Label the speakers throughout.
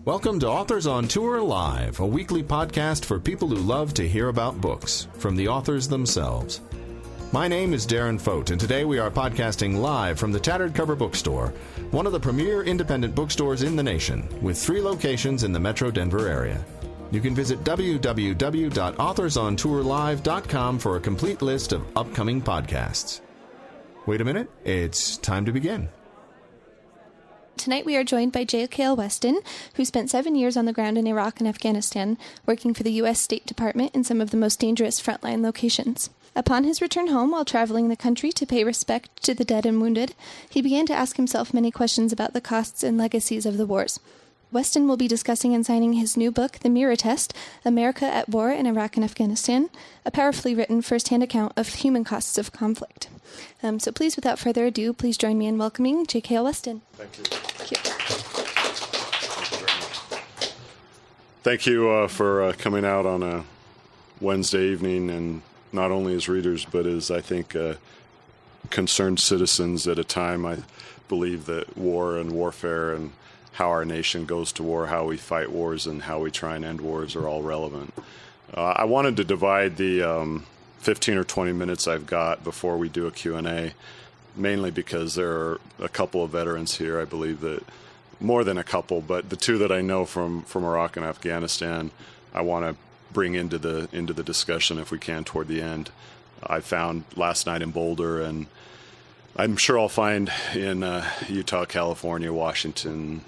Speaker 1: Welcome to Authors on Tour Live, a weekly podcast for people who love to hear about books from the authors themselves. My name is Darren Fote, and today we are podcasting live from the Tattered Cover Bookstore, one of the premier independent bookstores in the nation, with 3 locations in the Metro Denver area. You can visit www.authorsontourlive.com for a complete list of upcoming podcasts. Wait a minute, it's time to begin.
Speaker 2: Tonight we are joined by Kael Weston, who spent 7 years on the ground in Iraq and Afghanistan, working for the U.S. State Department in some of the most dangerous frontline locations. Upon his return home while traveling the country to pay respect to the dead and wounded, he began to ask himself many questions about the costs and legacies of the wars. Weston will be discussing and signing his new book, The Mirror Test, America at War in Iraq and Afghanistan, a powerfully written first-hand account of human costs of conflict. So please, without further ado, please join me in welcoming Kael Weston.
Speaker 3: Thank you.
Speaker 2: Thank you.
Speaker 3: Thank you for coming out on a Wednesday evening, and not only as readers, but as, I think, concerned citizens at a time. I believe that war and warfare and how our nation goes to war, how we fight wars, and how we try and end wars are all relevant. I wanted to divide the 15 or 20 minutes I've got before we do a Q&A, mainly because there are a couple of veterans here. I believe that more than a couple, but the 2 that I know from Iraq and Afghanistan, I want to bring into the discussion if we can toward the end. I found last night in Boulder, and I'm sure I'll find in Utah, California, Washington,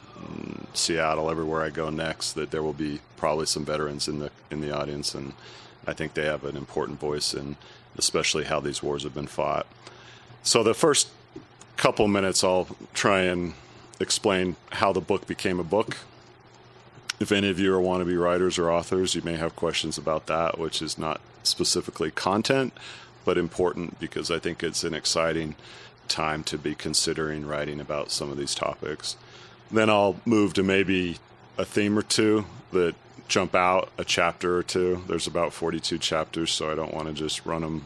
Speaker 3: Seattle, everywhere I go next, that there will be probably some veterans in the audience, and I think they have an important voice in especially how these wars have been fought. So the first couple minutes I'll try and explain how the book became a book. If any of you are wannabe writers or authors, you may have questions about that, which is not specifically content, but important because I think it's an exciting time to be considering writing about some of these topics. Then I'll move to maybe a theme or 2 that jump out, a chapter or 2. There's about 42 chapters, so I don't want to just run them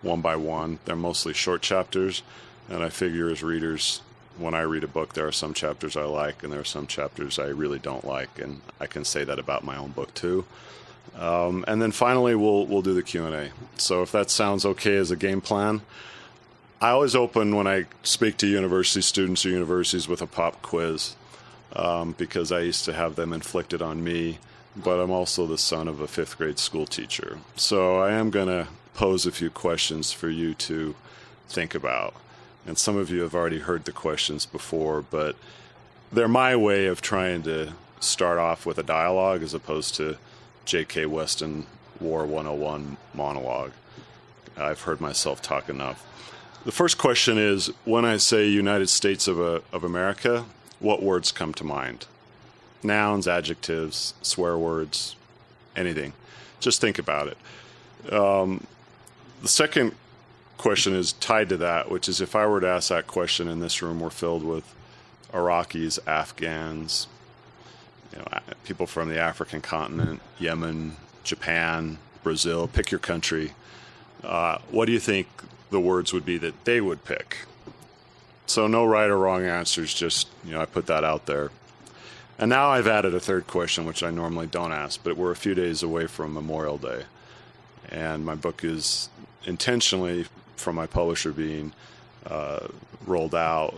Speaker 3: one by one. They're mostly short chapters, and I figure as readers, when I read a book, there are some chapters I like, and there are some chapters I really don't like, and I can say that about my own book too. And then finally, we'll do the Q&A. So if that sounds okay as a game plan, I always open when I speak to university students or universities with a pop quiz. Because I used to have them inflicted on me, but I'm also the son of a 5th grade school teacher. So I am going to pose a few questions for you to think about. And some of you have already heard the questions before, but they're my way of trying to start off with a dialogue as opposed to J.K. Weston War 101 monologue. I've heard myself talk enough. The first question is, when I say United States of America, what words come to mind? Nouns, adjectives, swear words, anything. Just think about it. The second question is tied to that, which is if I were to ask that question in this room, we're filled with Iraqis, Afghans, people from the African continent, Yemen, Japan, Brazil, pick your country. What do you think the words would be that they would pick? So no right or wrong answers, just, I put that out there. And now I've added a third question, which I normally don't ask, but we're a few days away from Memorial Day. And my book is intentionally, from my publisher, being rolled out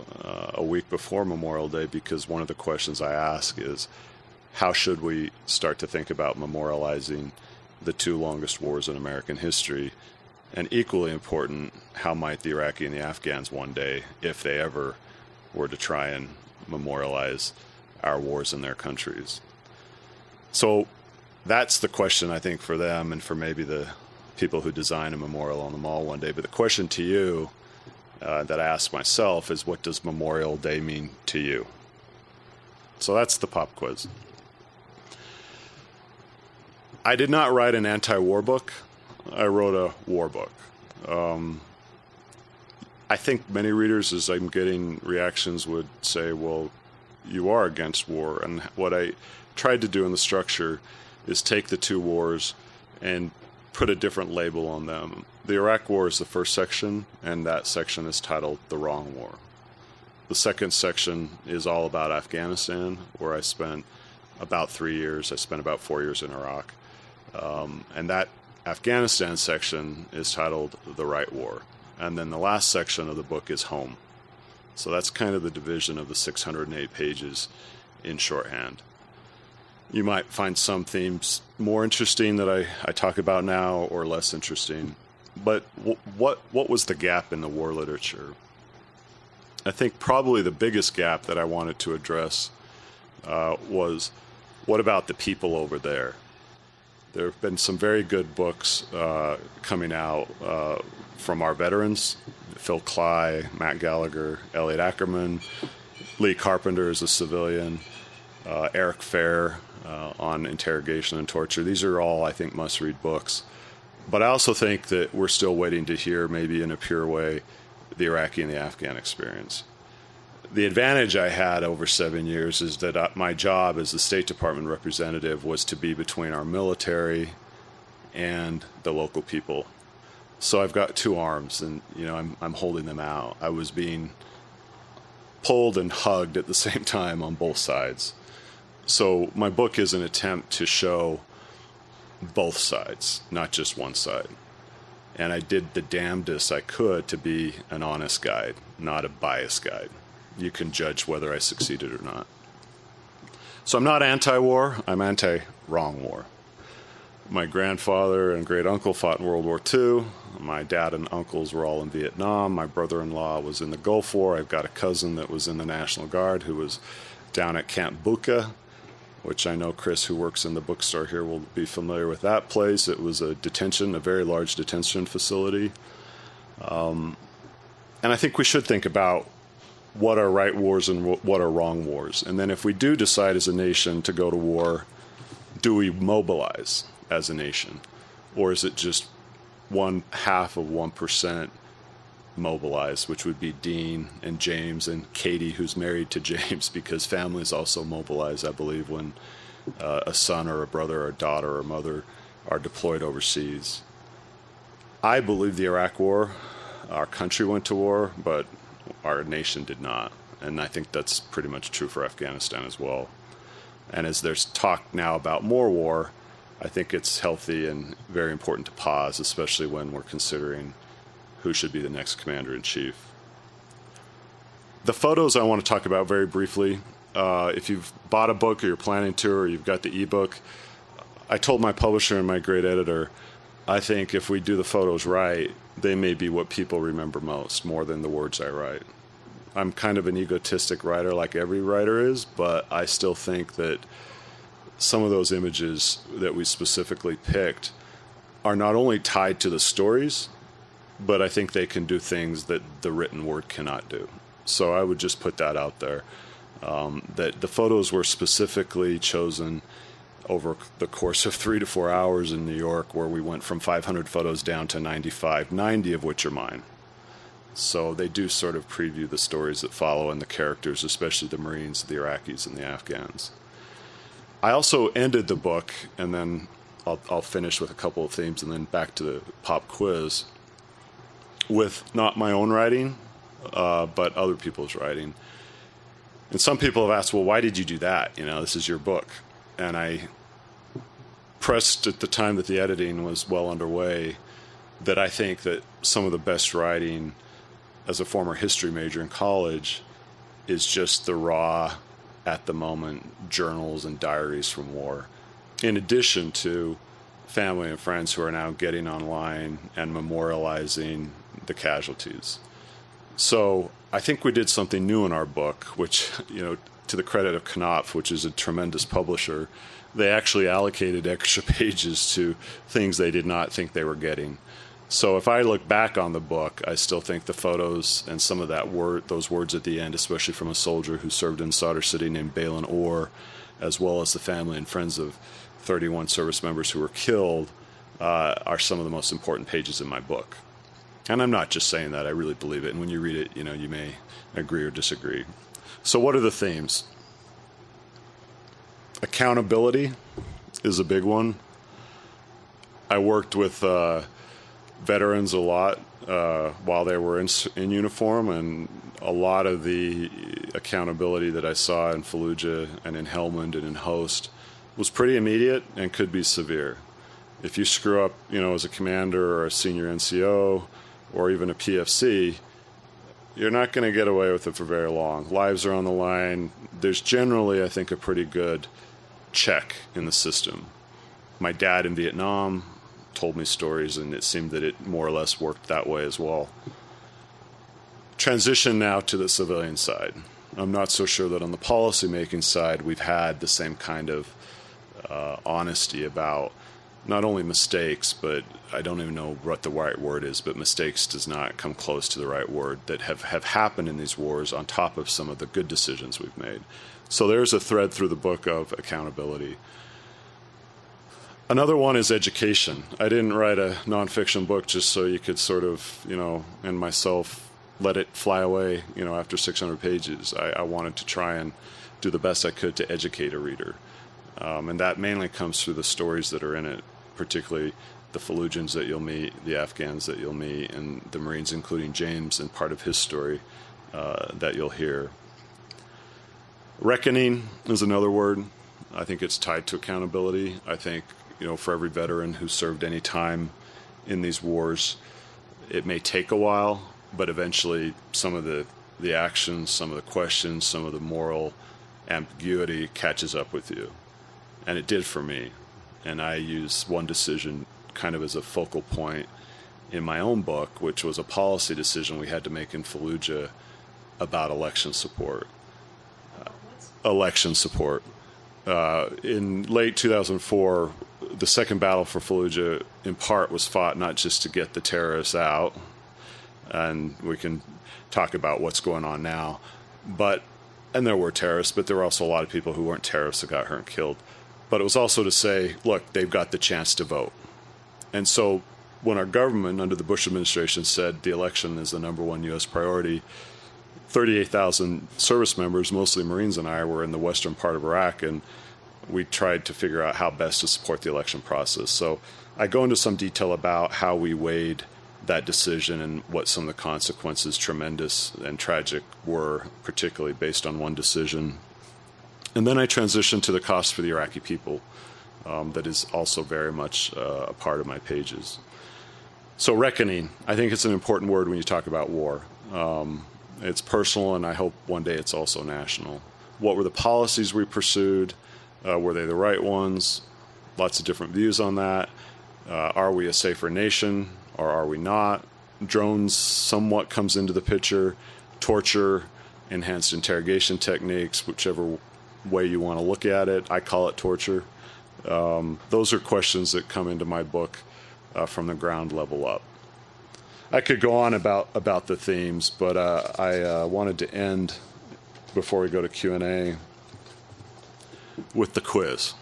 Speaker 3: a week before Memorial Day, because one of the questions I ask is, how should we start to think about memorializing the 2 longest wars in American history? And equally important, how might the Iraqi and the Afghans one day, if they ever were to try and memorialize our wars in their countries? So that's the question, I think, for them and for maybe the people who design a memorial on the mall one day. But the question to you that I ask myself is, what does Memorial Day mean to you? So that's the pop quiz. I did not write an anti-war book. I wrote a war book. I think many readers, as I'm getting reactions, would say, well, you are against war. And what I tried to do in the structure is take the 2 wars and put a different label on them. The Iraq War is the first section, and that section is titled The Wrong War. The second section is all about Afghanistan, where I spent about 3 years. I spent about 4 years in Iraq. And that Afghanistan section is titled The Right War. And then the last section of the book is Home. So that's kind of the division of the 608 pages in shorthand. You might find some themes more interesting that I talk about now or less interesting. But what was the gap in the war literature? I think probably the biggest gap that I wanted to address was, what about the people over there? There have been some very good books coming out from our veterans, Phil Cly, Matt Gallagher, Elliot Ackerman, Lee Carpenter as a civilian, Eric Fair on interrogation and torture. These are all, I think, must-read books. But I also think that we're still waiting to hear, maybe in a pure way, the Iraqi and the Afghan experience. The advantage I had over 7 years is that my job as the State Department representative was to be between our military and the local people. So I've got two arms, and I'm holding them out. I was being pulled and hugged at the same time on both sides. So my book is an attempt to show both sides, not just one side. And I did the damnedest I could to be an honest guide, not a biased guide. You can judge whether I succeeded or not. So I'm not anti-war, I'm anti-wrong war. My grandfather and great-uncle fought in World War II. My dad and uncles were all in Vietnam. My brother-in-law was in the Gulf War. I've got a cousin that was in the National Guard who was down at Camp Bucca, which I know Chris, who works in the bookstore here, will be familiar with that place. It was a very large detention facility. And I think we should think about what are right wars and what are wrong wars. And then if we do decide as a nation to go to war, do we mobilize as a nation? Or is it just 0.5% mobilized, which would be Dean and James and Katie, who's married to James, because families also mobilize, I believe, when a son or a brother or a daughter or mother are deployed overseas. I believe the Iraq War, our country went to war, but our nation did not. And I think that's pretty much true for Afghanistan as well. And as there's talk now about more war, I think it's healthy and very important to pause, especially when we're considering who should be the next commander-in-chief. The photos I want to talk about very briefly. If you've bought a book or you're planning to, or you've got the ebook, I told my publisher and my great editor, I think if we do the photos right, they may be what people remember most, more than the words I write. I'm kind of an egotistic writer, like every writer is, but I still think that some of those images that we specifically picked are not only tied to the stories, but I think they can do things that the written word cannot do. So I would just put that out there, that the photos were specifically chosen over the course of 3 to 4 hours in New York, where we went from 500 photos down to 95, 90 of which are mine. So they do sort of preview the stories that follow and the characters, especially the Marines, the Iraqis, and the Afghans. I also ended the book, and then I'll finish with a couple of themes and then back to the pop quiz, with not my own writing, but other people's writing. And some people have asked, well, why did you do that? This is your book. And I pressed at the time that the editing was well underway that I think that some of the best writing as a former history major in college is just the raw, at the moment, journals and diaries from war, in addition to family and friends who are now getting online and memorializing the casualties. So I think we did something new in our book, which, to the credit of Knopf, which is a tremendous publisher, they actually allocated extra pages to things they did not think they were getting. So if I look back on the book, I still think the photos and some of those words at the end, especially from a soldier who served in Sadr City named Balin Orr, as well as the family and friends of 31 service members who were killed, are some of the most important pages in my book. And I'm not just saying that, I really believe it. And when you read it, you may agree or disagree. So what are the themes? Accountability is a big one. I worked with veterans a lot while they were in uniform, and a lot of the accountability that I saw in Fallujah and in Helmand and in Host was pretty immediate and could be severe. If you screw up, as a commander or a senior NCO or even a PFC, you're not going to get away with it for very long. Lives are on the line. There's generally, I think, a pretty good check in the system. My dad in Vietnam told me stories, and it seemed that it more or less worked that way as well. Transition now to the civilian side. I'm not so sure that on the policy-making side we've had the same kind of honesty about not only mistakes, but I don't even know what the right word is, but mistakes does not come close to the right word, that have happened in these wars on top of some of the good decisions we've made. So there's a thread through the book of accountability. Another one is education. I didn't write a nonfiction book just so you could sort of, and myself, let it fly away, after 600 pages. I wanted to try and do the best I could to educate a reader. And that mainly comes through the stories that are in it, particularly the Fallujahs that you'll meet, the Afghans that you'll meet, and the Marines, including James, and part of his story that you'll hear. Reckoning is another word. I think it's tied to accountability. I think, for every veteran who served any time in these wars, it may take a while, but eventually some of the actions, some of the questions, some of the moral ambiguity catches up with you. And it did for me. And I use one decision kind of as a focal point in my own book, which was a policy decision we had to make in Fallujah about election support. Election support. In late 2004, the second battle for Fallujah, in part, was fought not just to get the terrorists out, and we can talk about what's going on now, and there were terrorists, but there were also a lot of people who weren't terrorists that got hurt and killed. But it was also to say, look, they've got the chance to vote. And so when our government, under the Bush administration, said the election is the number one U.S. priority, 38,000 service members, mostly Marines and I, were in the western part of Iraq, and we tried to figure out how best to support the election process. So I go into some detail about how we weighed that decision and what some of the consequences, tremendous and tragic, were, particularly based on one decision. And then I transition to the cost for the Iraqi people. That is also very much a part of my pages. So reckoning, I think it's an important word when you talk about war. It's personal, and I hope one day it's also national. What were the policies we pursued? Were they the right ones? Lots of different views on that. Are we a safer nation, or are we not? Drones somewhat comes into the picture. Torture, enhanced interrogation techniques, whichever way you want to look at it. I call it torture. Those are questions that come into my book from the ground level up. I could go on about the themes, but I wanted to end, before we go to Q&A, with the quiz.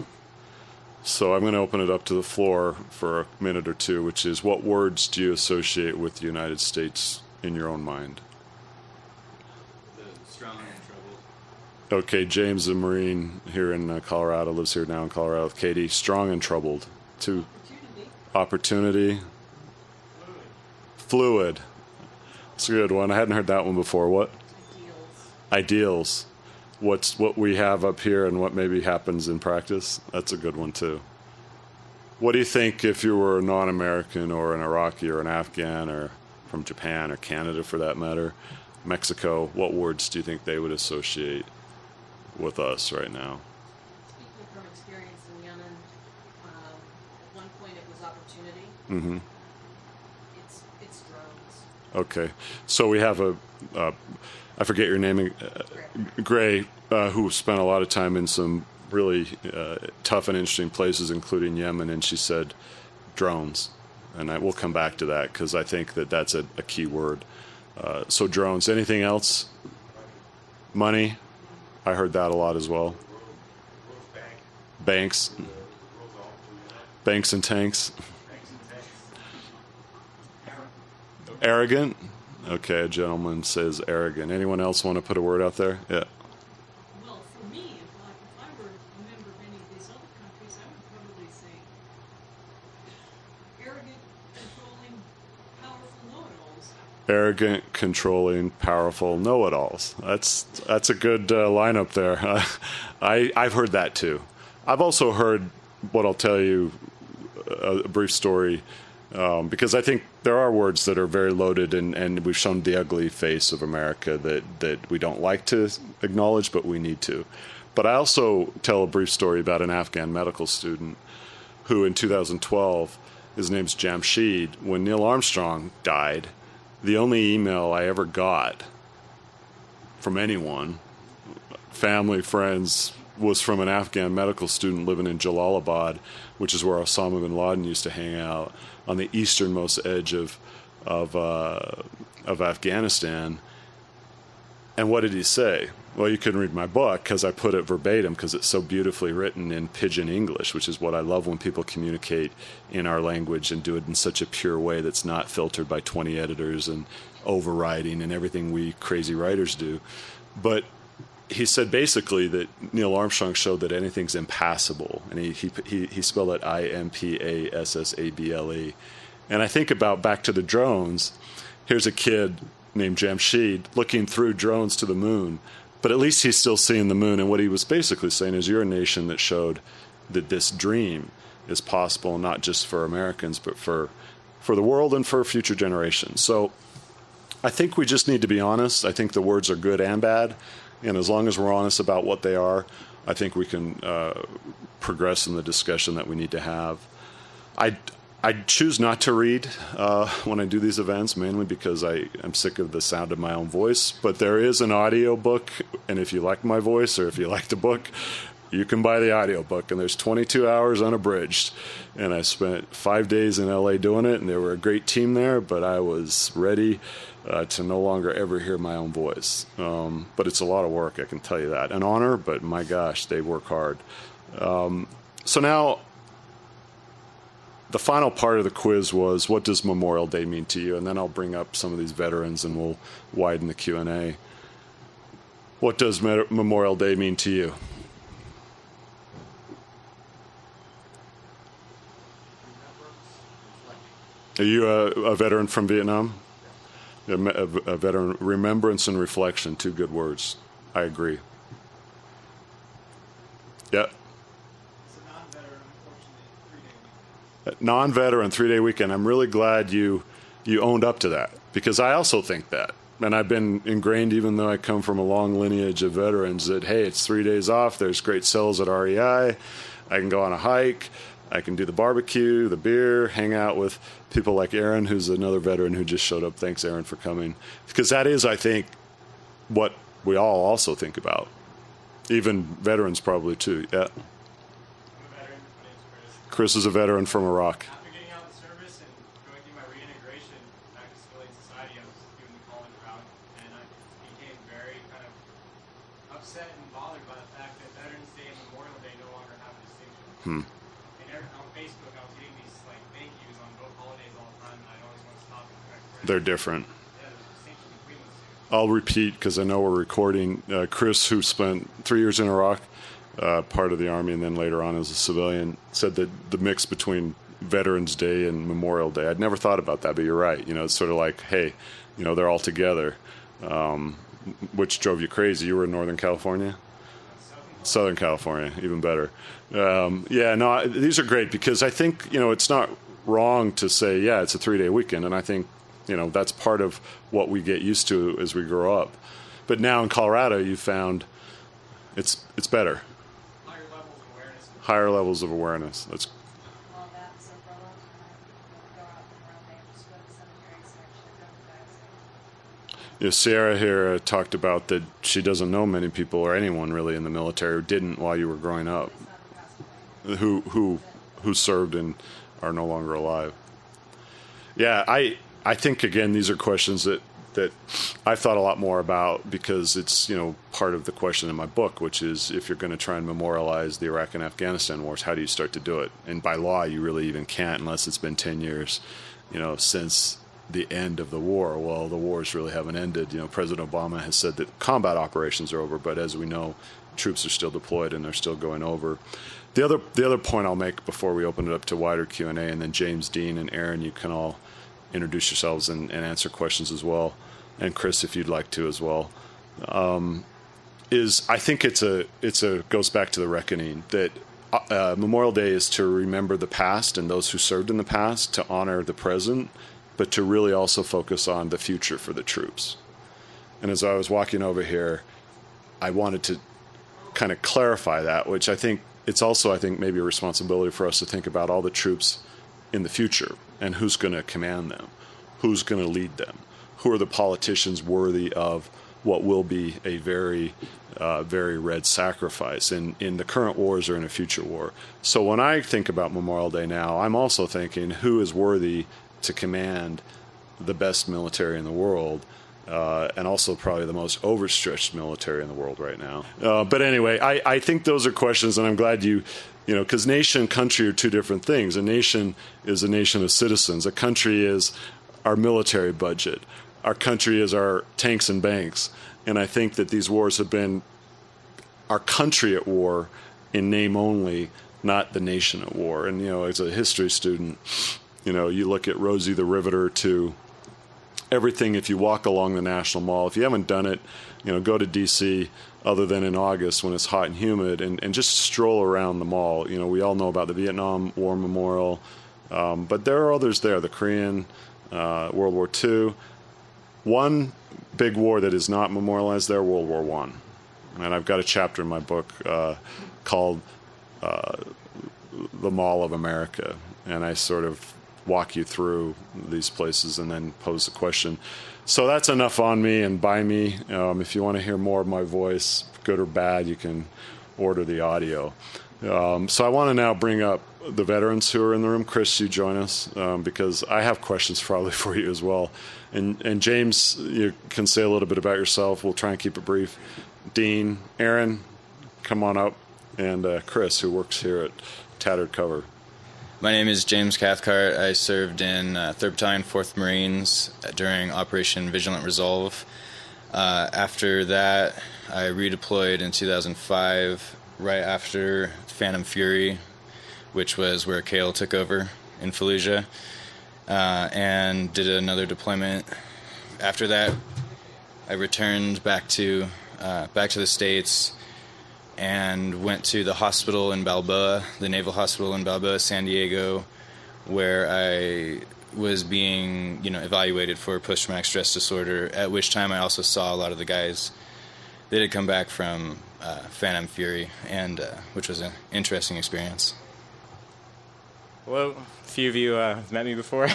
Speaker 3: So I'm going to open it up to the floor for a minute or two, which is, what words do you associate with the United States in your own mind?
Speaker 4: Strong and troubled.
Speaker 3: Okay, James, a Marine here in Colorado, lives here now in Colorado with Katie. Strong and troubled. Two. Opportunity. Fluid. That's a good one. I hadn't heard that one before. What? Ideals. What we have up here and what maybe happens in practice. That's a good one too. What do you think if you were a non-American or an Iraqi or an Afghan or from Japan or Canada for that matter, Mexico, what words do you think they would associate with us right now?
Speaker 5: Speaking from experience in Yemen, at one point it was opportunity.
Speaker 3: Mm-hmm.
Speaker 5: It's drones.
Speaker 3: Okay. So we have I forget your name, Gray, who spent a lot of time in some really tough and interesting places, including Yemen, and she said drones. And we'll come back to that because I think that's a key word. So drones. Anything else? Money. I heard that a lot as well. Banks. Banks and tanks. Arrogant. Okay, a gentleman says arrogant. Anyone else want to put a word out there? Yeah.
Speaker 5: Well, for me, if I were a member of any of these other countries, I would probably say arrogant, controlling, powerful know-it-alls.
Speaker 3: Arrogant, controlling, powerful know-it-alls. That's a good lineup there. I've heard that too. I've also heard what I'll tell you, a brief story, because I think there are words that are very loaded, and we've shown the ugly face of America that we don't like to acknowledge, but we need to. But I also tell a brief story about an Afghan medical student who in 2012, his name's Jamshid, when Neil Armstrong died, the only email I ever got from anyone, family, friends, was from an Afghan medical student living in Jalalabad, which is where Osama bin Laden used to hang out, on the easternmost edge of Afghanistan. And what did he say? Well, you couldn't read my book because I put it verbatim because it's so beautifully written in pidgin English, which is what I love when people communicate in our language and do it in such a pure way that's not filtered by 20 editors and overwriting and everything we crazy writers do. But he said basically that Neil Armstrong showed that anything's impassable, and he spelled it IMPASSABLE. And I think about back to the drones. Here's a kid named Jamshid looking through drones to the moon, but at least he's still seeing the moon. And what he was basically saying is, you're a nation that showed that this dream is possible, not just for Americans, but for the world and for future generations. So I think we just need to be honest. I think the words are good and bad. And as long as we're honest about what they are, I think we can progress in the discussion that we need to have. I choose not to read when I do these events, mainly because I'm sick of the sound of my own voice. But there is an audio book, and if you like my voice or if you like the book, you can buy the audio book. And there's 22 hours unabridged. And I spent 5 days in LA doing it, and they were a great team there, but I was ready to no longer ever hear my own voice. But it's a lot of work, I can tell you that. An honor, but my gosh, they work hard. So now, the final part of the quiz was, what does Memorial Day mean to you? And then I'll bring up some of these veterans and we'll widen the Q&A. What does Memorial Day mean to you? Are you a veteran from Vietnam? A veteran. Remembrance and reflection, two good words. I agree. Yeah. Non-veteran 3-day weekend. I'm really glad you owned up to that, because I also think that. And I've been ingrained, even though I come from a long lineage of veterans, that, hey, it's 3 days off. There's great cells at REI. I can go on a hike. I can do the barbecue, the beer, hang out with people like Aaron, who's another veteran who just showed up. Thanks, Aaron, for coming. Because that is, I think, what we all also think about. Even veterans probably, too. Yeah. Chris is a veteran from Iraq.
Speaker 4: After getting out of the service and going through my reintegration back to civilian society, I was doing the college route, and I became very kind of upset and bothered by the fact that Veterans Day and Memorial Day no longer have a distinction. And on Facebook, I was getting these thank yous on both holidays all the time, and I'd always want to stop and correct friends.
Speaker 3: They're different.
Speaker 4: Yeah, there's a distinction between those two.
Speaker 3: I'll repeat, because I know we're recording. Chris, who spent 3 years in Iraq, part of the Army, and then later on as a civilian, said that the mix between Veterans Day and Memorial Day, I'd never thought about that, but you're right. It's sort of like, hey, they're all together, which drove you crazy. You were in Northern California? Southern California, even better. These are great, because I think, it's not wrong to say, yeah, it's a 3-day weekend, and I think, that's part of what we get used to as we grow up. But now in Colorado, you found it's better. Higher levels of awareness. That's. Sierra here talked about that she doesn't know many people or anyone really in the military, or didn't while you were growing up, who served and are no longer alive. Yeah, I think, again, these are questions that I've thought a lot more about, because it's, part of the question in my book, which is, if you're going to try and memorialize the Iraq and Afghanistan wars, how do you start to do it? And by law, you really even can't, unless it's been 10 years, since the end of the war. Well, the wars really haven't ended. President Obama has said that combat operations are over, but as we know, troops are still deployed and they're still going over. The other point I'll make before we open it up to wider Q&A, and then James, Dean, and Aaron, you can all introduce yourselves and answer questions as well, and Chris, if you'd like to as well, is I think it's a goes back to the reckoning that Memorial Day is to remember the past and those who served in the past, to honor the present, but to really also focus on the future for the troops. And as I was walking over here, I wanted to kind of clarify that, which I think it's also, maybe a responsibility for us to think about all the troops in the future and who's going to command them, who's going to lead them, who are the politicians worthy of what will be a very, very red sacrifice in the current wars or in a future war. So when I think about Memorial Day now, I'm also thinking who is worthy to command the best military in the world, and also probably the most overstretched military in the world right now. But anyway, I think those are questions, and I'm glad because nation and country are two different things. A nation is a nation of citizens. A country is our military budget. Our country is our tanks and banks. And I think that these wars have been our country at war in name only, not the nation at war. And, as a history student, you look at Rosie the Riveter to everything. If you walk along the National Mall, if you haven't done it, go to D.C., other than in August when it's hot and humid, and just stroll around the mall. We all know about the Vietnam War Memorial, but there are others there, the Korean, World War II. One big war that is not memorialized there, World War I. And I've got a chapter in my book called The Mall of America, and I sort of walk you through these places and then pose a question. So that's enough on me and by me. If you want to hear more of my voice, good or bad, you can order the audio. So I want to now bring up the veterans who are in the room. Chris, you join us because I have questions probably for you as well. And James, you can say a little bit about yourself. We'll try and keep it brief. Dean, Aaron, come on up. And Chris, who works here at Tattered Cover.
Speaker 6: My name is James Cathcart. I served in 3rd Battalion, 4th Marines during Operation Vigilant Resolve. After that, I redeployed in 2005, right after Phantom Fury, which was where Kael took over in Fallujah, and did another deployment. After that, I returned back to the States and went to the hospital in Balboa, the Naval Hospital in Balboa, San Diego, where I was being, evaluated for post-traumatic stress disorder, at which time I also saw a lot of the guys that had come back from Phantom Fury, and which was an interesting experience.
Speaker 4: Hello, a few of you have met me before.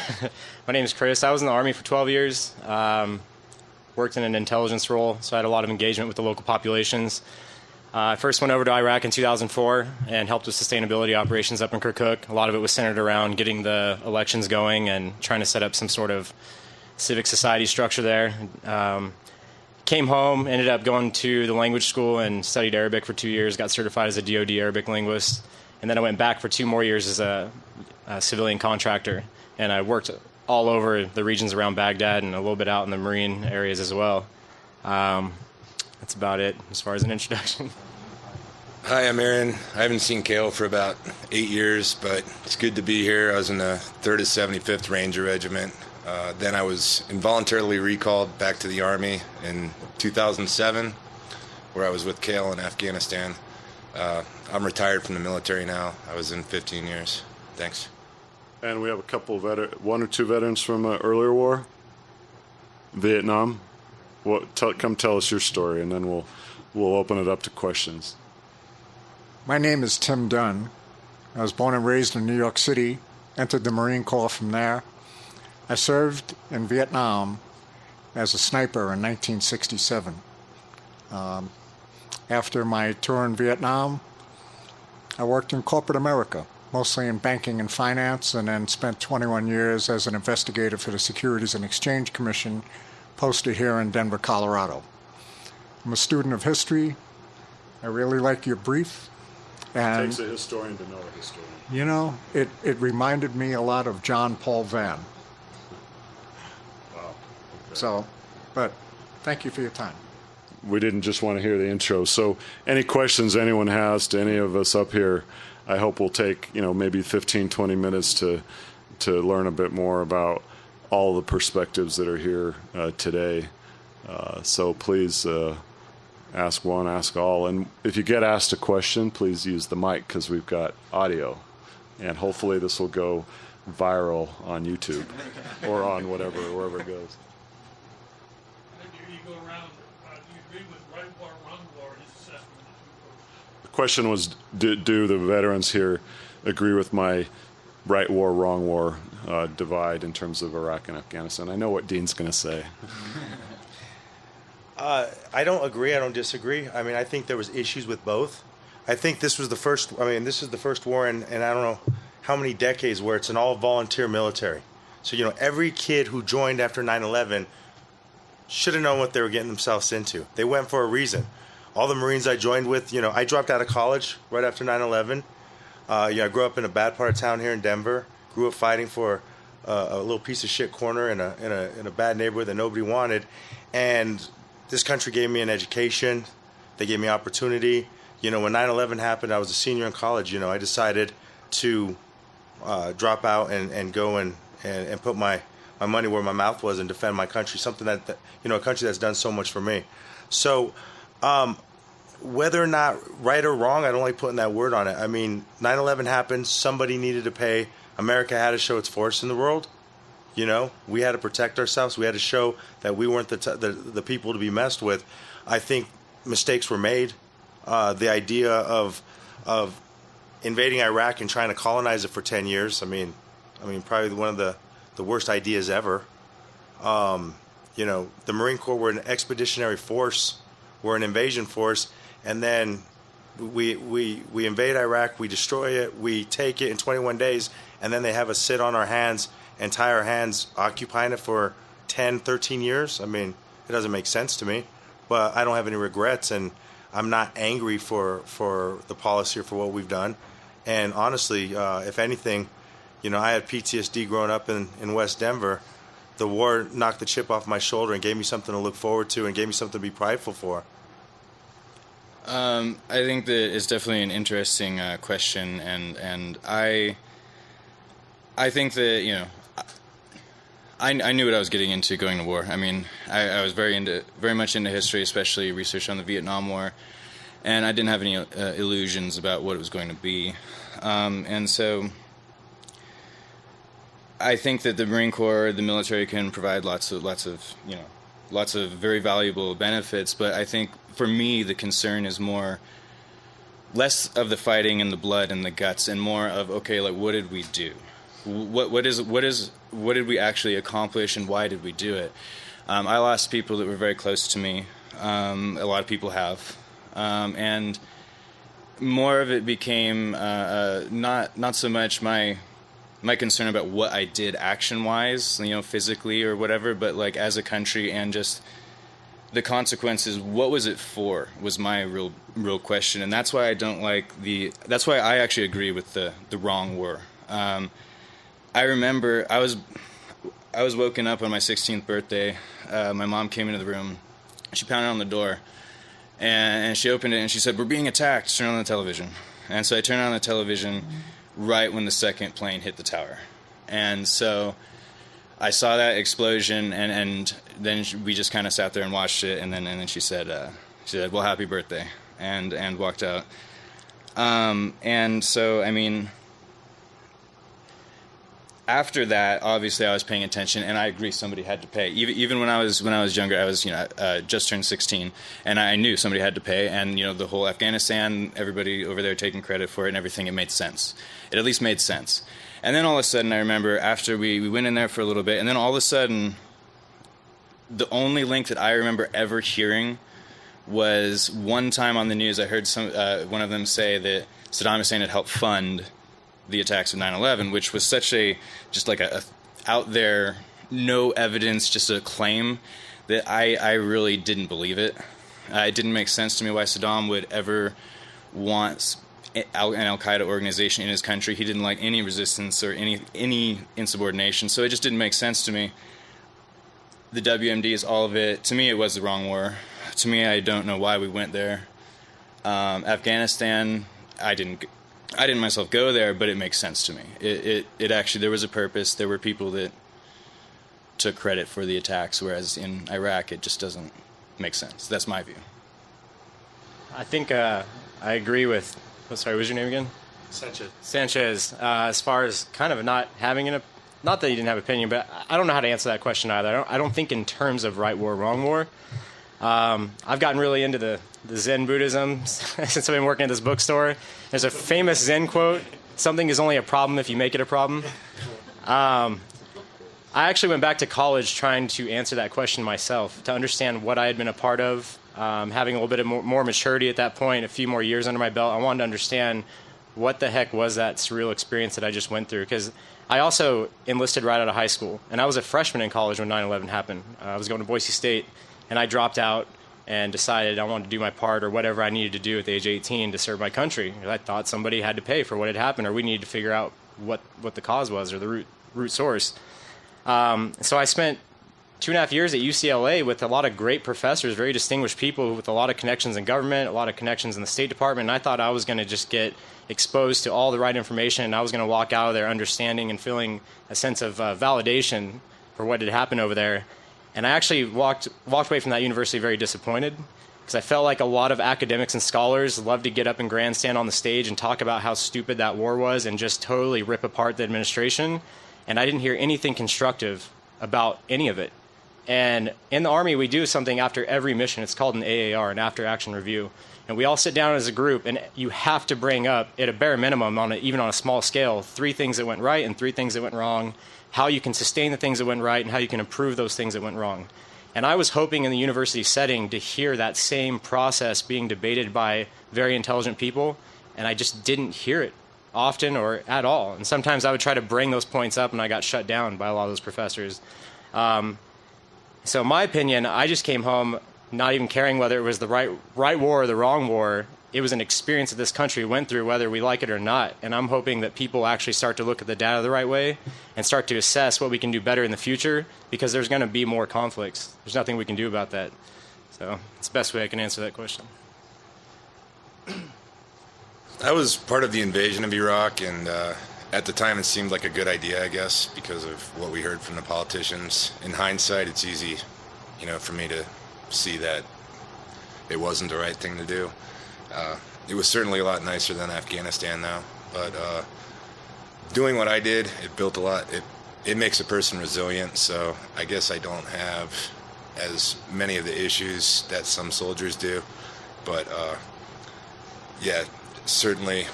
Speaker 4: My name is Chris. I was in the Army for 12 years, worked in an intelligence role, so I had a lot of engagement with the local populations. I first went over to Iraq in 2004 and helped with sustainability operations up in Kirkuk. A lot of it was centered around getting the elections going and trying to set up some sort of civic society structure there. Came home, ended up going to the language school and studied Arabic for 2 years, got certified as a DoD Arabic linguist. And then I went back for 2 more years as a civilian contractor. And I worked all over the regions around Baghdad and a little bit out in the Marine areas as well. That's about it as far as an introduction.
Speaker 7: Hi, I'm Aaron. I haven't seen Kael for about 8 years, but it's good to be here. I was in the 3rd 75th Ranger Regiment. Then I was involuntarily recalled back to the Army in 2007, where I was with Kael in Afghanistan. I'm retired from the military now. I was in 15 years. Thanks.
Speaker 3: And we have a couple of 1 or 2 veterans from earlier war, Vietnam. Come tell us your story, and then we'll open it up to questions.
Speaker 8: My name is Tim Dunn. I was born and raised in New York City, entered the Marine Corps from there. I served in Vietnam as a sniper in 1967. After my tour in Vietnam, I worked in corporate America, mostly in banking and finance, and then spent 21 years as an investigator for the Securities and Exchange Commission, posted here in Denver, Colorado. I'm a student of history. I really like your brief. And,
Speaker 3: it takes a historian to know a historian.
Speaker 8: It reminded me a lot of John Paul Vann.
Speaker 3: Wow. Okay.
Speaker 8: So, but thank you for your time.
Speaker 3: We didn't just want to hear the intro. So any questions anyone has to any of us up here, I hope we'll take, maybe 15, 20 minutes to learn a bit more about all the perspectives that are here today. So please ask one, ask all. And if you get asked a question, please use the mic because we've got audio. And hopefully this will go viral on YouTube or on wherever it goes.
Speaker 9: You go around, do you agree with right war, wrong war, his assessment of the
Speaker 3: The question was, do the veterans here agree with my right war, wrong war divide in terms of Iraq and Afghanistan? I know what Dean's going to say.
Speaker 10: I don't agree. I don't disagree. I mean, I think there was issues with both. I think this was the first. I mean, this is the first war in I don't know how many decades where it's an all-volunteer military. So every kid who joined after 9/11 should have known what they were getting themselves into. They went for a reason. All the Marines I joined with, I dropped out of college right after 9/11. I grew up in a bad part of town here in Denver. Grew up fighting for a little piece of shit corner in a bad neighborhood that nobody wanted, and this country gave me an education. They gave me opportunity. When 9/11 happened, I was a senior in college. I decided to drop out and go and put my money where my mouth was and defend my country, something that a country that's done so much for me. So whether or not right or wrong, I don't like putting that word on it. I mean, 9/11 happened. Somebody needed to pay. America had to show its force in the world. We had to protect ourselves. We had to show that we weren't the people to be messed with. I think mistakes were made. The idea of invading Iraq and trying to colonize it for 10 years, I mean, probably one of the worst ideas ever. The Marine Corps were an expeditionary force, we're an invasion force, and then we invade Iraq, we destroy it, we take it in 21 days, and then they have us sit on our hands and tie our hands occupying it for 10, 13 years. I mean, it doesn't make sense to me, but I don't have any regrets, and I'm not angry for the policy or for what we've done. And honestly, if anything, I had PTSD growing up in West Denver. The war knocked the chip off my shoulder and gave me something to look forward to and gave me something to be prideful for.
Speaker 6: I think that it's definitely an interesting question, and I think that I knew what I was getting into going to war. I mean, I was very much into history, especially research on the Vietnam War, and I didn't have any illusions about what it was going to be, and so I think that the Marine Corps, the military, can provide lots of very valuable benefits. But I think for me, the concern is less of the fighting and the blood and the guts, and more of what did we do? What did we actually accomplish, and why did we do it? I lost people that were very close to me. A lot of people have, and more of it became not so much my concern about what I did action-wise, physically or whatever, but like as a country and just the consequences. What was it for? Was my real question, and that's why I don't like that's why I actually agree with the wrong war. I remember I was woken up on my 16th birthday. My mom came into the room. She pounded on the door, and she opened it, and she said, "We're being attacked. Turn on the television." And so I turned on the television right when the second plane hit the tower. And so I saw that explosion, and then we just kind of sat there and watched it, and then she said, "Well, happy birthday," and walked out. And so, I mean, after that, obviously, I was paying attention, and I agree somebody had to pay. Even when I was younger, I was just turned 16, and I knew somebody had to pay. And the whole Afghanistan, everybody over there taking credit for it and everything, it made sense. It at least made sense. And then all of a sudden, I remember after we went in there for a little bit, and then all of a sudden, the only link that I remember ever hearing was one time on the news. I heard one of them say that Saddam Hussein had helped fund the attacks of 9/11, which was such just like a out there, no evidence, just a claim that I really didn't believe it. It didn't make sense to me why Saddam would ever want an Al-Qaeda organization in his country. He didn't like any resistance or any insubordination, so it just didn't make sense to me. The WMDs, all of it, to me it was the wrong war. To me, I don't know why we went there. Afghanistan, I didn't myself go there, but it makes sense to me. It actually, there was a purpose. There were people that took credit for the attacks, whereas in Iraq, it just doesn't make sense. That's my view.
Speaker 4: I think I agree with. Oh, sorry, what was your name again? Sanchez. As far as kind of not having not that he didn't have an opinion, but I don't know how to answer that question either. I don't think in terms of right war, wrong war. I've gotten really into the Zen Buddhism since I've been working at this bookstore. There's a famous Zen quote: "Something is only a problem if you make it a problem." I actually went back to college trying to answer that question myself, to understand what I had been a part of. Having a little bit of more maturity at that point, a few more years under my belt, I wanted to understand what the heck was that surreal experience that I just went through. Because I also enlisted right out of high school, and I was a freshman in college when 9/11 happened. I was going to Boise State, and I dropped out and decided I wanted to do my part or whatever I needed to do at the age of 18 to serve my country. I thought somebody had to pay for what had happened, or we needed to figure out what the cause was, or the root source. So I spent 2.5 years at UCLA with a lot of great professors, very distinguished people with a lot of connections in government, a lot of connections in the State Department, and I thought I was going to just get exposed to all the right information, and I was going to walk out of there understanding and feeling a sense of validation for what had happened over there. And I actually walked away from that university very disappointed, because I felt like a lot of academics and scholars love to get up and grandstand on the stage and talk about how stupid that war was and just totally rip apart the administration. And I didn't hear anything constructive about any of it. And in the Army, we do something after every mission. It's called an AAR, an After Action Review. And we all sit down as a group, and you have to bring up, at a bare minimum, even on a small scale, 3 things that went right and 3 things that went wrong, how you can sustain the things that went right, and how you can improve those things that went wrong. And I was hoping in the university setting to hear that same process being debated by very intelligent people, and I just didn't hear it often or at all. And sometimes I would try to bring those points up, and I got shut down by a lot of those professors. So in my opinion, I just came home not even caring whether it was the right war or the wrong war. It was an experience that this country went through, whether we like it or not. And I'm hoping that people actually start to look at the data the right way and start to assess what we can do better in the future, because there's going to be more conflicts. There's nothing we can do about that. So it's the best way I can answer that question.
Speaker 7: I was part of the invasion of Iraq, and at the time it seemed like a good idea, I guess, because of what we heard from the politicians. In hindsight, it's easy, for me to see that it wasn't the right thing to do. It was certainly a lot nicer than Afghanistan, though. But doing what I did, it built a lot. It makes a person resilient, so I guess I don't have as many of the issues that some soldiers do. But, yeah, certainly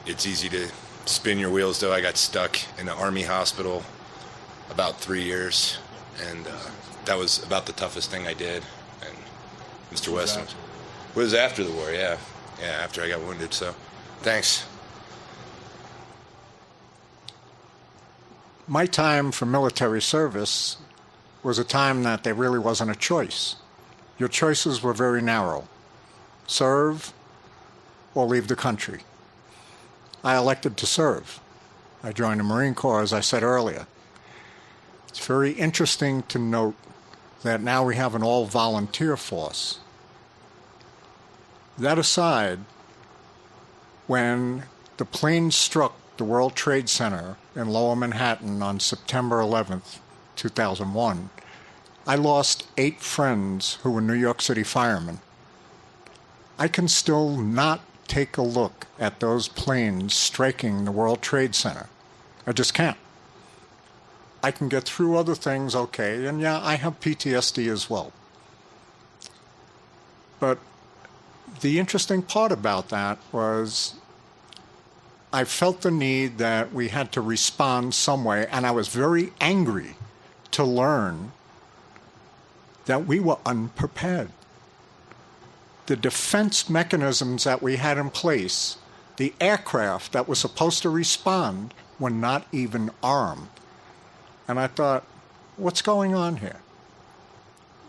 Speaker 7: it's easy to spin your wheels, though. I got stuck in an Army hospital about 3 years, and that was about the toughest thing I did. And Mr. Weston was after the war, yeah. Yeah, after I got wounded, so thanks.
Speaker 8: My time for military service was a time that there really wasn't a choice. Your choices were very narrow. Serve or leave the country. I elected to serve. I joined the Marine Corps, as I said earlier. It's very interesting to note that now we have an all-volunteer force. That aside, when the plane struck the World Trade Center in Lower Manhattan on September 11th, 2001, I lost 8 friends who were New York City firemen. I can still not take a look at those planes striking the World Trade Center. I just can't. I can get through other things, okay, and yeah, I have PTSD as well. But the interesting part about that was I felt the need that we had to respond some way, and I was very angry to learn that we were unprepared. The defense mechanisms that we had in place, the aircraft that was supposed to respond, were not even armed. And I thought, what's going on here?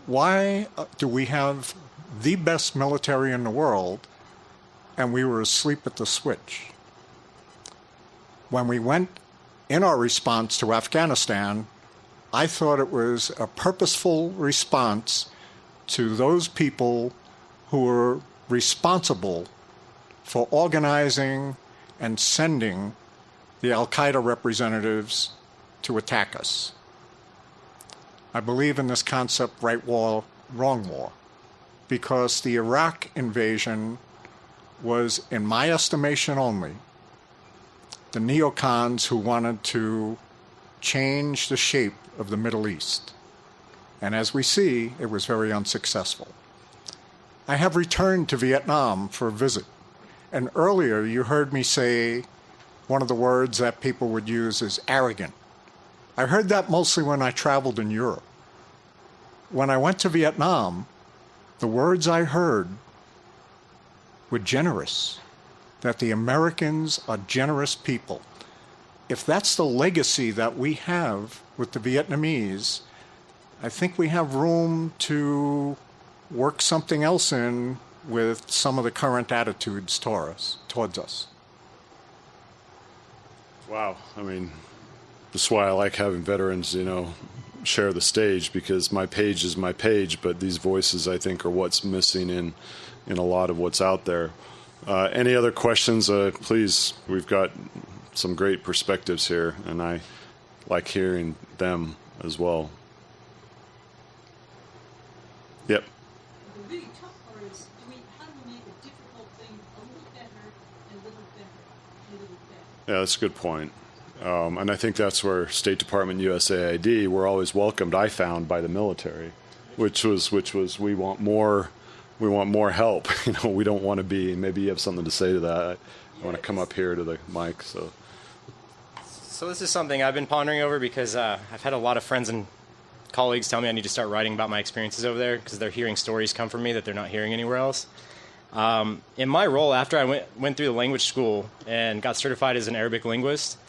Speaker 8: Why do we have the best military in the world and we were asleep at the switch? When we went in our response to Afghanistan, I thought it was a purposeful response to those people who were responsible for organizing and sending the Al-Qaeda representatives to attack us. I believe in this concept, right war, wrong war, because the Iraq invasion was, in my estimation only, the neocons who wanted to change the shape of the Middle East. And as we see, it was very unsuccessful. I have returned to Vietnam for a visit. And earlier you heard me say one of the words that people would use is arrogant. I heard that mostly when I traveled in Europe. When I went to Vietnam, the words I heard were generous, that the Americans are generous people. If that's the legacy that we have with the Vietnamese, I think we have room to work something else in with some of the current attitudes towards us.
Speaker 3: Wow. I mean, that's why I like having veterans, share the stage, because my page is my page, but these voices, I think, are what's missing in a lot of what's out there. Any other questions? Please, we've got some great perspectives here, and I like hearing them as well. Yep.
Speaker 5: The really tough part is, how do we make a difficult thing a little better, and a little better, and a little better?
Speaker 3: Yeah, that's a good point. And I think that's where State Department, USAID, were always welcomed, I found, by the military, which was we want more help. We don't want to be, maybe you have something to say to that. I want to come up here to the mic.
Speaker 11: So this is something I've been pondering over, because I've had a lot of friends and colleagues tell me I need to start writing about my experiences over there, because they're hearing stories come from me that they're not hearing anywhere else. In my role, after I went through the language school and got certified as an Arabic linguist,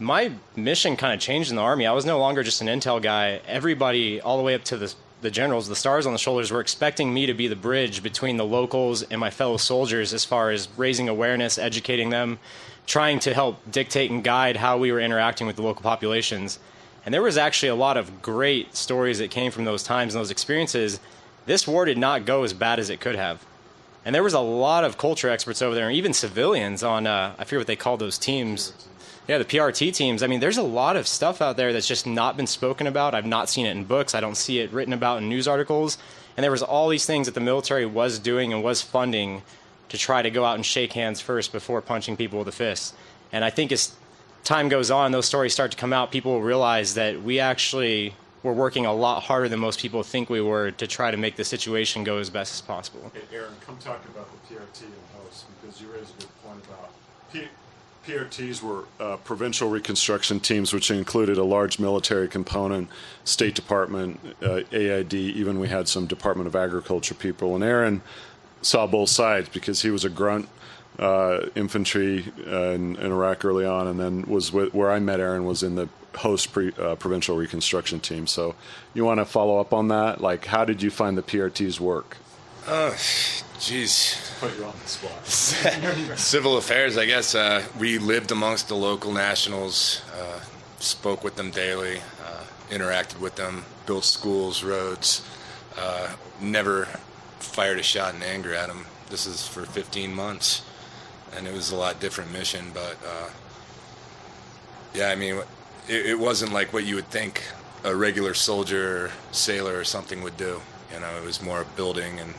Speaker 11: my mission kind of changed in the Army. I was no longer just an intel guy. Everybody, all the way up to the generals, the stars on the shoulders, were expecting me to be the bridge between the locals and my fellow soldiers, as far as raising awareness, educating them, trying to help dictate and guide how we were interacting with the local populations. And there was actually a lot of great stories that came from those times and those experiences. This war did not go as bad as it could have. And there was a lot of culture experts over there, and even civilians on, I forget what they call those teams. Yeah, the PRT teams. I mean, there's a lot of stuff out there that's just not been spoken about. I've not seen it in books. I don't see it written about in news articles. And there was all these things that the military was doing and was funding to try to go out and shake hands first before punching people with a fist. And I think as time goes on, those stories start to come out, people will realize that we actually were working a lot harder than most people think we were to try to make the situation go as best as possible.
Speaker 3: Hey, Aaron, come talk about the PRT and host, because you raised a good point about PRTs were provincial reconstruction teams, which included a large military component, State Department, AID, even we had some Department of Agriculture people. And Aaron saw both sides, because he was a grunt infantry in Iraq early on, and then where I met Aaron was in the host provincial reconstruction team. So you want to follow up on that? Like, how did you find the PRTs work?
Speaker 7: Geez.
Speaker 3: Put you on the spot.
Speaker 7: Civil affairs, I guess. We lived amongst the local nationals, spoke with them daily, interacted with them, built schools, roads, never fired a shot in anger at them. This is for 15 months, and it was a lot different mission, but yeah, I mean, it wasn't like what you would think a regular soldier or sailor or something would do. It was more building and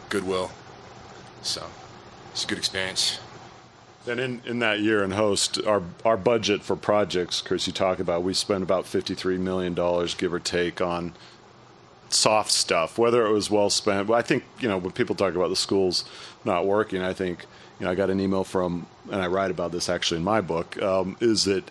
Speaker 7: goodwill. So it's a good experience.
Speaker 3: Then in that year in host, our budget for projects, Chris, you talk about, we spent about $53 million, give or take, on soft stuff, whether it was well spent. But I think, when people talk about the schools not working, I think, I got an email from, and I write about this actually in my book, is that,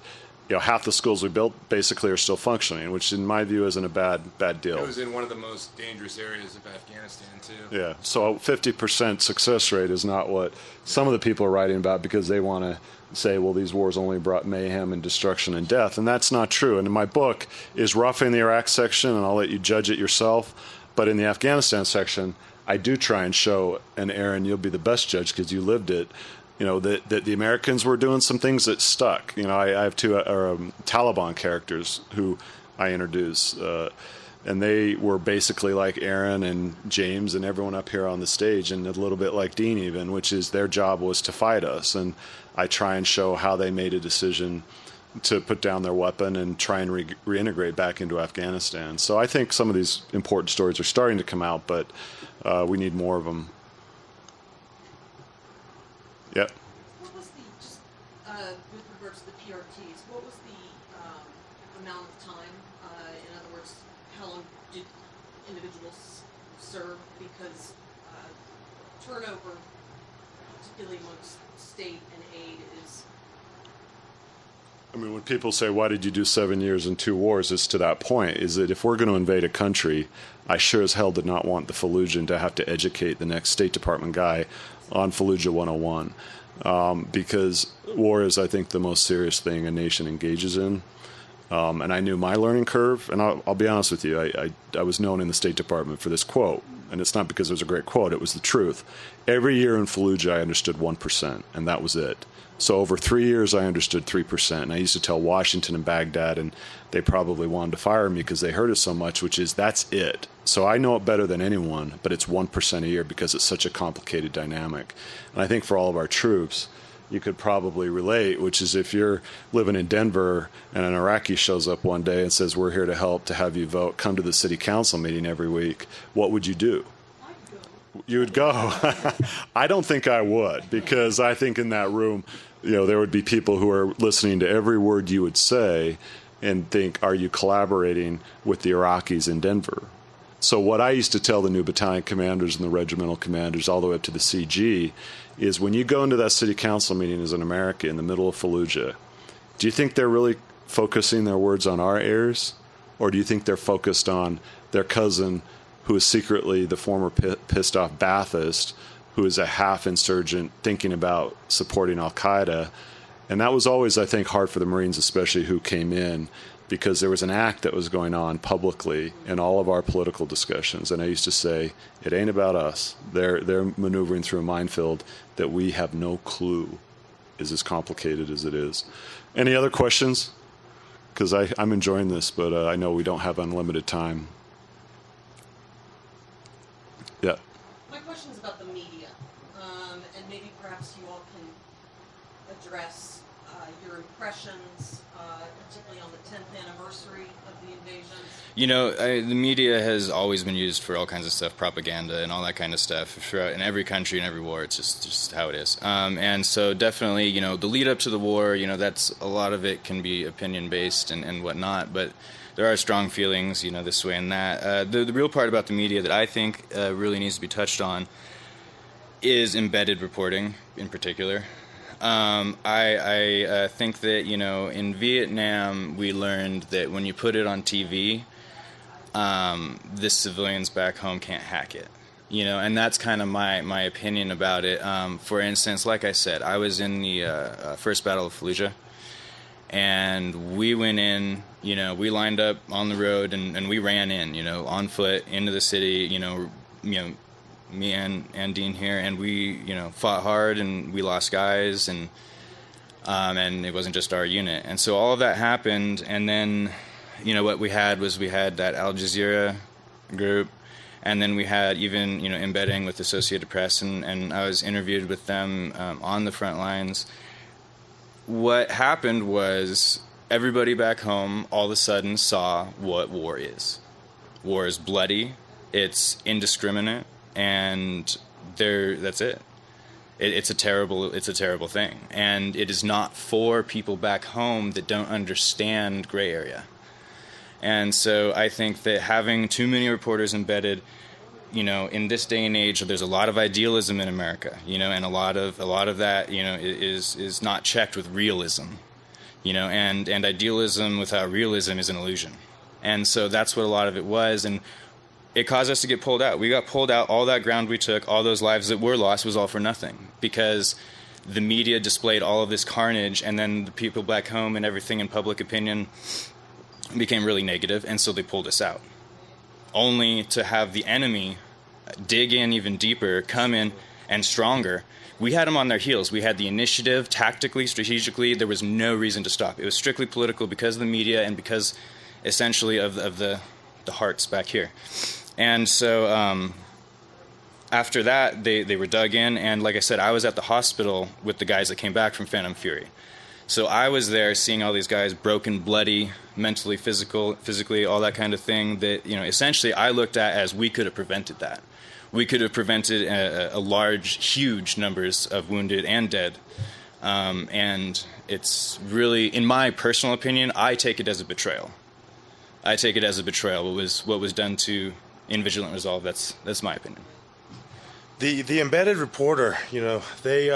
Speaker 3: half the schools we built basically are still functioning, which in my view isn't a bad deal.
Speaker 7: It was in one of the most dangerous areas of Afghanistan, too.
Speaker 3: Yeah, so 50% success rate is not what some of the people are writing about, because they want to say, well, these wars only brought mayhem and destruction and death, and that's not true. And in my book is rough in the Iraq section, and I'll let you judge it yourself, but in the Afghanistan section, I do try and show, and Aaron, you'll be the best judge because you lived it, that the Americans were doing some things that stuck. I have two Taliban characters who I introduce, and they were basically like Aaron and James and everyone up here on the stage, and a little bit like Dean even, which is their job was to fight us. And I try and show how they made a decision to put down their weapon and try and reintegrate back into Afghanistan. So I think some of these important stories are starting to come out, but we need more of them. Yep.
Speaker 5: What was the, just with regards to the PRTs, what was the amount of time? In other words, how long did individuals serve? Because turnover, particularly amongst state and aid, is...
Speaker 3: I mean, when people say, why did you do 7 years and 2 wars, it's to that point, is that if we're going to invade a country, I sure as hell did not want the Fallujah to have to educate the next State Department guy on Fallujah 101. Because war is, I think, the most serious thing a nation engages in. And I knew my learning curve, and I'll be honest with you, I was known in the State Department for this quote, and it's not because it was a great quote, it was the truth. Every year in Fallujah, I understood 1%, and that was it. So over 3 years, I understood 3%. And I used to tell Washington and Baghdad, and they probably wanted to fire me because they heard it so much, which is that's it. So I know it better than anyone, but it's 1% a year because it's such a complicated dynamic. And I think for all of our troops, you could probably relate, which is if you're living in Denver and an Iraqi shows up one day and says, we're here to help, to have you vote, come to the city council meeting every week, what would you do? You would go. I don't think I would, because I think in that room, there would be people who are listening to every word you would say and think, are you collaborating with the Iraqis in Denver? So what I used to tell the new battalion commanders and the regimental commanders all the way up to the CG is when you go into that city council meeting as an American in the middle of Fallujah, do you think they're really focusing their words on our heirs? Or do you think they're focused on their cousin who is secretly the former pissed-off Ba'athist, who is a half-insurgent thinking about supporting al-Qaeda? And that was always, I think, hard for the Marines, especially who came in, because there was an act that was going on publicly in all of our political discussions. And I used to say, it ain't about us. They're maneuvering through a minefield that we have no clue is as complicated as it is. Any other questions? Because I'm enjoying this, but I know we don't have unlimited time. Yeah.
Speaker 5: My question is about the media, and maybe perhaps you all can address your impressions, particularly on the 10th anniversary of the invasion.
Speaker 6: The media has always been used for all kinds of stuff, propaganda and all that kind of stuff throughout in every country and every war. It's just how it is. And so definitely, the lead up to the war, that's a lot of it can be opinion based and whatnot, but there are strong feelings, this way and that. The real part about the media that I think really needs to be touched on is embedded reporting in particular. I think that, in Vietnam, we learned that when you put it on TV, the civilians back home can't hack it. And that's kind of my opinion about it. For instance, like I said, I was in the first Battle of Fallujah, and we went in, we lined up on the road and we ran in, on foot into the city, me and Dean here, and we, fought hard and we lost guys, and it wasn't just our unit. And so all of that happened, and then, what we had that Al Jazeera group, and then we had even, embedding with Associated Press, and I was interviewed with them on the front lines. What happened was everybody back home all of a sudden saw what war is. War is bloody, it's indiscriminate, and that's it. It's a terrible thing, and it is not for people back home that don't understand gray area. And so I think that having too many reporters embedded, in this day and age, there's a lot of idealism in America, and a lot of that, is not checked with realism, and idealism without realism is an illusion. And so that's what a lot of it was, and it caused us to get pulled out. We got pulled out. All that ground we took, all those lives that were lost was all for nothing, because the media displayed all of this carnage, and then the people back home and everything in public opinion became really negative, and so they pulled us out, only to have the enemy dig in even deeper, come in, and stronger. We had them on their heels. We had the initiative, tactically, strategically. There was no reason to stop. It was strictly political because of the media and because, essentially, of the hearts back here. And so after that, they were dug in, and like I said, I was at the hospital with the guys that came back from Phantom Fury. So I was there seeing all these guys broken, bloody, mentally, physically, all that kind of thing that, essentially I looked at as we could have prevented that. we could have prevented huge numbers of wounded and dead. And it's really, in my personal opinion, I take it as a betrayal. I take it as a betrayal. What was done to in Vigilant Resolve. That's my opinion.
Speaker 10: The embedded reporter, they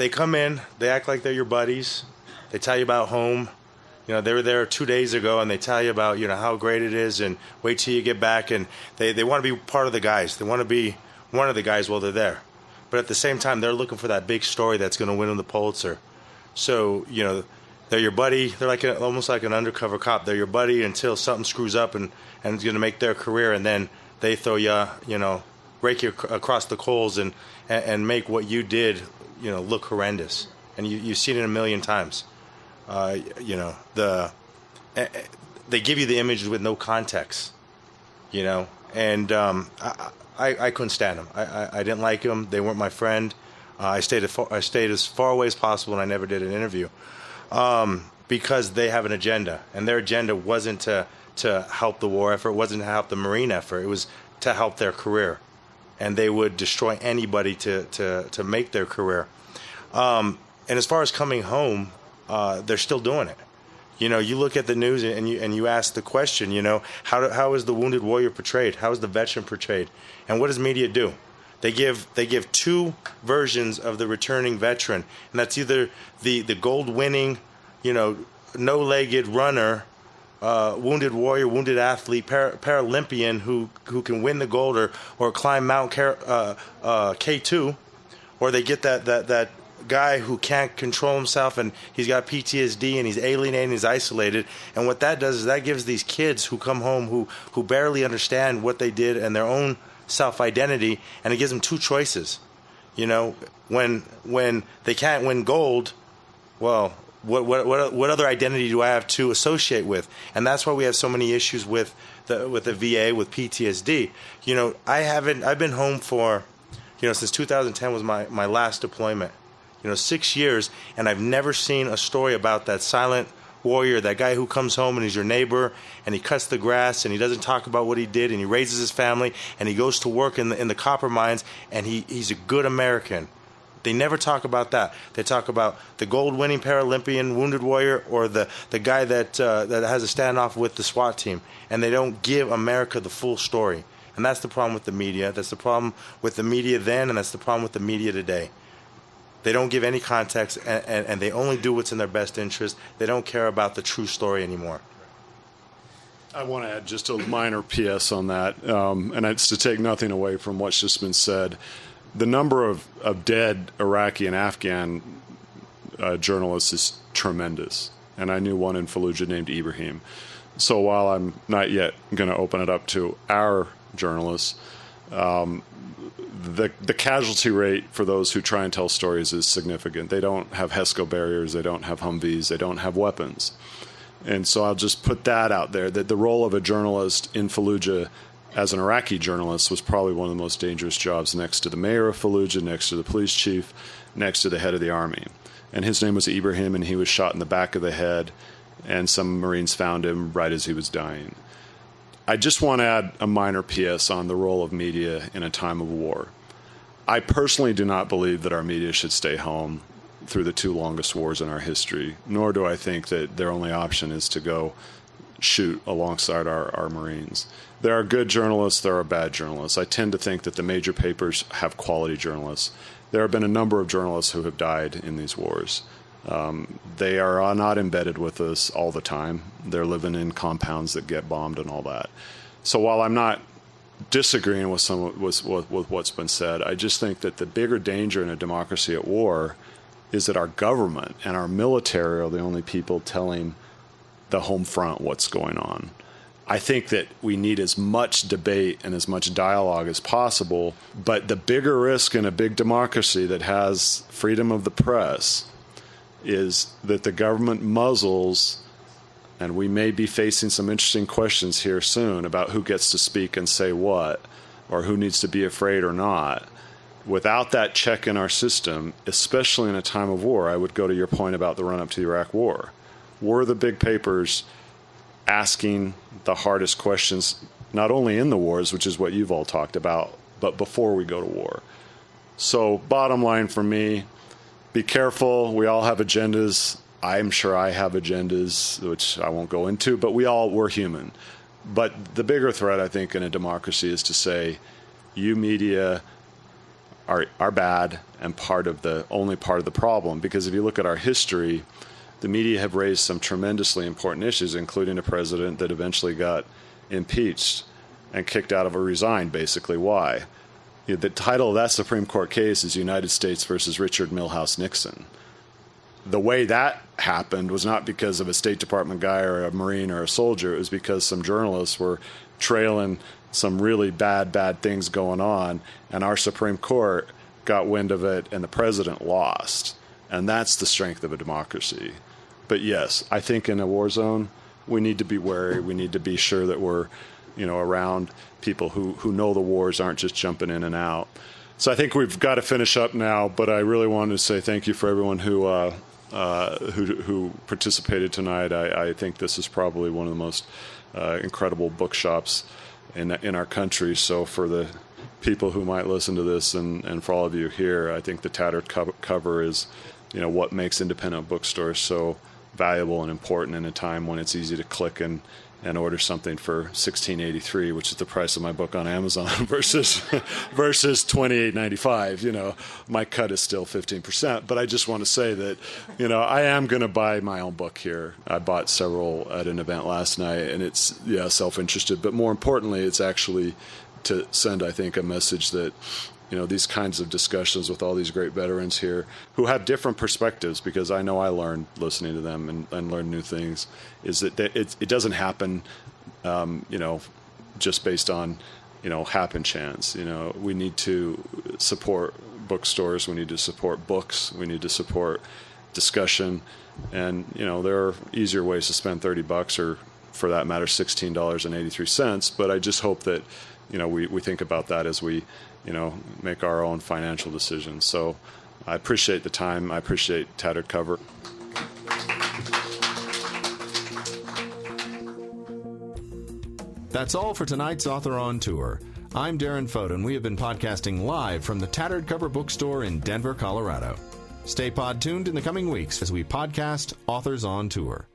Speaker 10: come in, they act like they're your buddies. They tell you about home. They were there 2 days ago, and they tell you about, how great it is, and wait till you get back. And they want to be part of the guys. They want to be one of the guys while they're there. But at the same time, they're looking for that big story that's going to win them the Pulitzer. So, they're your buddy. They're almost like an undercover cop. They're your buddy until something screws up and it's going to make their career, and then they throw you, rake you across the coals and make what you did, look horrendous. And you've seen it a million times. They give you the image with no context, and I couldn't stand them. I didn't like them. They weren't my friend. I stayed as far away as possible, and I never did an interview because they have an agenda, and their agenda wasn't to help the war effort, wasn't to help the Marine effort. It was to help their career, and they would destroy anybody to make their career. And as far as coming home, they're still doing it. You look at the news and you ask the question, how is the wounded warrior portrayed? How is the veteran portrayed? And what does media do? They give two versions of the returning veteran, and that's either the gold-winning, no-legged runner, wounded warrior, wounded athlete, Paralympian who can win the gold or climb Mount K2, or they get that guy who can't control himself and he's got PTSD and he's alienated and he's isolated. And what that does is that gives these kids who come home who barely understand what they did and their own self-identity, and it gives them two choices. When they can't win gold, well, what other identity do I have to associate with? And that's why we have so many issues with the VA, with PTSD. I've been home for, since 2010 was my last deployment. 6 years, and I've never seen a story about that silent warrior, that guy who comes home and he's your neighbor, and he cuts the grass, and he doesn't talk about what he did, and he raises his family, and he goes to work in the copper mines, and he's a good American. They never talk about that. They talk about the gold-winning Paralympian wounded warrior or the guy that has a standoff with the SWAT team, and they don't give America the full story. And that's the problem with the media. That's the problem with the media then, and that's the problem with the media today. They don't give any context, and they only do what's in their best interest. They don't care about the true story anymore.
Speaker 3: I want to add just a minor PS on that, and it's to take nothing away from what's just been said. The number of dead Iraqi and Afghan journalists is tremendous, and I knew one in Fallujah named Ibrahim. So while I'm not yet going to open it up to our journalists, the casualty rate for those who try and tell stories is significant. They don't have HESCO barriers, they don't have Humvees, they don't have weapons. And so I'll just put that out there, that the role of a journalist in Fallujah as an Iraqi journalist was probably one of the most dangerous jobs, next to the mayor of Fallujah, next to the police chief, next to the head of the army. And his name was Ibrahim, and he was shot in the back of the head, and some Marines found him right as he was dying. I just want to add a minor PS on the role of media in a time of war. I personally do not believe that our media should stay home through the two longest wars in our history, nor do I think that their only option is to go shoot alongside our Marines. There are good journalists, there are bad journalists. I tend to think that the major papers have quality journalists. There have been a number of journalists who have died in these wars. They are not embedded with us all the time. They're living in compounds that get bombed and all that. So while I'm not disagreeing with with what's been said, I just think that the bigger danger in a democracy at war is that our government and our military are the only people telling the home front what's going on. I think that we need as much debate and as much dialogue as possible, but the bigger risk in a big democracy that has freedom of the press is that the government muzzles, and we may be facing some interesting questions here soon about who gets to speak and say what, or who needs to be afraid or not. Without that check in our system, especially in a time of war, I would go to your point about the run-up to the Iraq War. Were the big papers asking the hardest questions not only in the wars, which is what you've all talked about, but before we go to war. So bottom line for me, be careful. We all have agendas. I'm sure I have agendas, which I won't go into, but we're human. But the bigger threat, I think, in a democracy is to say, you media are bad and only part of the problem. Because if you look at our history, the media have raised some tremendously important issues, including a president that eventually got impeached and kicked out of or resigned, basically. Why? The title of that Supreme Court case is United States versus Richard Milhouse Nixon. The way that happened was not because of a State Department guy or a Marine or a soldier. It was because some journalists were trailing some really bad things going on, and our Supreme Court got wind of it, and the president lost. And that's the strength of a democracy. But yes, I think in a war zone, we need to be wary. We need to be sure that we're, around people who know the wars, aren't just jumping in and out. So I think we've got to finish up now, but I really wanted to say thank you for everyone who participated tonight. I think this is probably one of the most incredible bookshops in our country. So for the people who might listen to this and for all of you here, I think the tattered cover is, what makes independent bookstores so valuable and important in a time when it's easy to click and order something for $16.83, which is the price of my book on Amazon, versus $28.95. My cut is still 15%. But I just want to say that, I am going to buy my own book here. I bought several at an event last night, and it's self-interested. But more importantly, it's actually to send, I think, a message that, these kinds of discussions with all these great veterans here who have different perspectives, because I know I learned listening to them and learned new things, is that it doesn't happen, just based on, happen chance. We need to support bookstores. We need to support books. We need to support discussion. And, there are easier ways to spend $30 or, for that matter, $16.83. But I just hope that, we think about that as we, make our own financial decisions. So I appreciate the time. I appreciate Tattered Cover.
Speaker 1: That's all for tonight's Author on Tour. I'm Darren Foden. We have been podcasting live from the Tattered Cover Bookstore in Denver, Colorado. Stay pod tuned in the coming weeks as we podcast Authors on Tour.